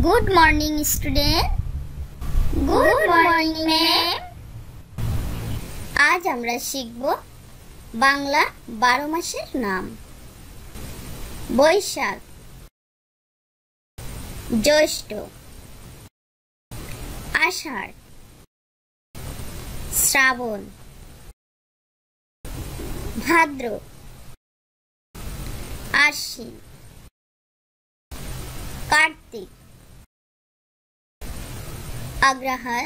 Good morning, student. Good morning, ma'am. आज আমরা শিখব বাংলা 12 মাসের নাম। বৈশাখ, জ্যৈষ্ঠ, আষাঢ়, শ্রাবণ, ভাদ্র, আশ্বিন, কার্তিক, अग्रहण,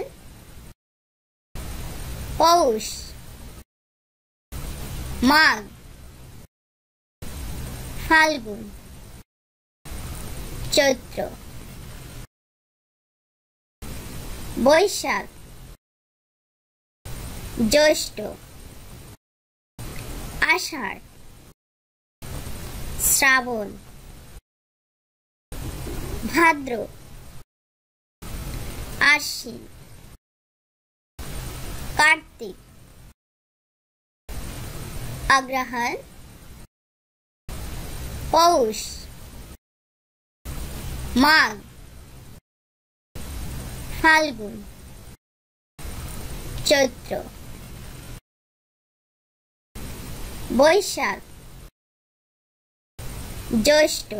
पौष, माघ, फाल्गुन, चैत्र, बैशाख, ज्येष्ठ, आषाढ़, श्रावण, भाद्र, आश्विन, कार्तिक, अग्रहण, पौष, माघ, फाल्गुन, चैत्र, बैशाख, ज्येष्ठ,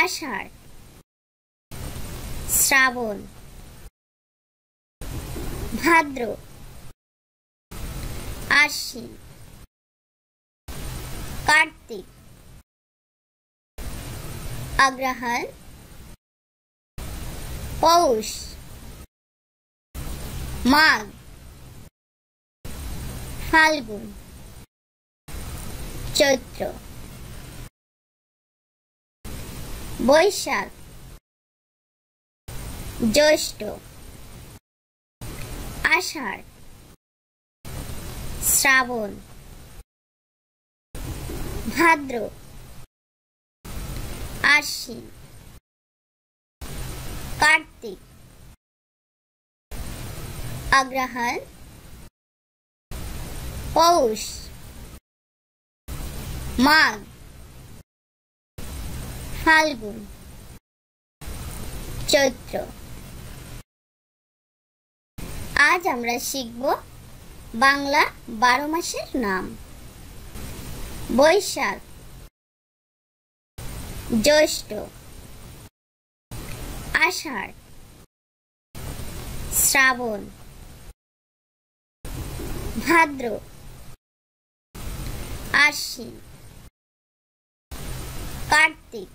आषाढ़, श्रावण, भाद्र, आश्विन, कार्तिक, अग्रहण, पौष, माघ, फाल्गुन, चैत्र, बैशाख, ज्येष्ठ, आषाढ़, श्रावण, भाद्र, आश्विन, कार्तिक, अग्रहण, पौष, माघ, फाल्गुन, चैत्र। आज আমরা শিখব বাংলা 12 মাসের নাম। বৈশাখ, জ্যৈষ্ঠ, আষাঢ়, শ্রাবণ, ভাদ্র, আশ্বিন, কার্তিক,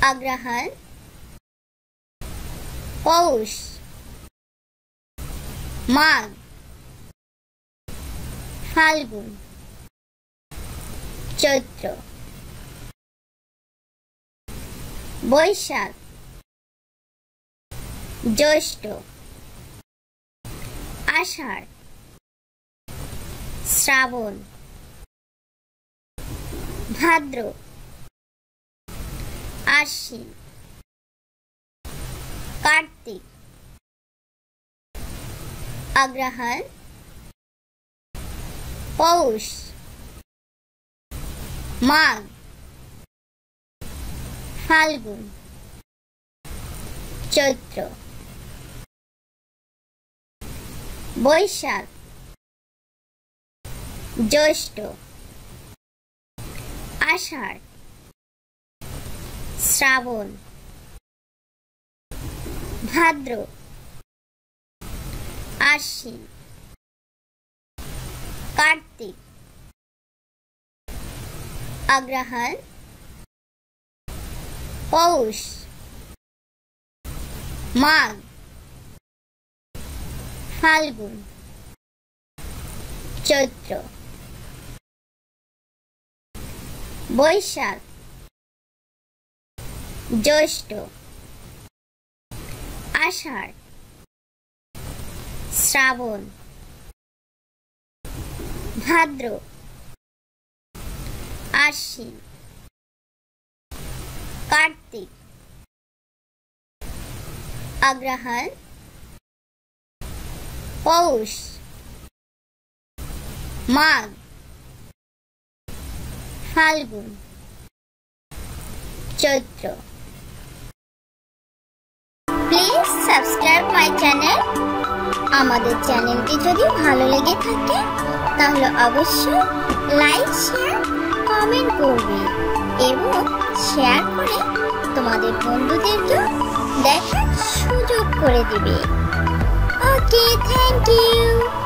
अग्रहण, पौष, माघ, फाल्गुन, चैत्र, बैशाख, ज्येष्ठ, आषाढ़, श्रावण, भाद्र, आश्विन, कार्तिक, अग्रहण, पौष, माघ, फाल्गुन, चैत्र, बैशाख, ज्येष्ठ, आषाढ़, श्रावण, भाद्र, आश्विन, कार्तिक, अग्रहण, पौष, माघ, फाल्गुन, चैत्र, बैशाख, ज्येष्ठ, आषाढ़, श्रावण, भाद्र, आश्विन, कार्तिक, अग्रहण, पौष, माघ, फाल्गुन, চৈত্র। Please subscribe my channel. আমাদের চ্যানেলটি যদি ভালো লেগে থাকে তাহলে অবশ্যই লাইক, শেয়ার, কমেন্ট করবে এবং শেয়ার করে তোমাদের বন্ধুদেরকে দেখার সুযোগ করে দিবে। ওকে, থ্যাংক ইউ।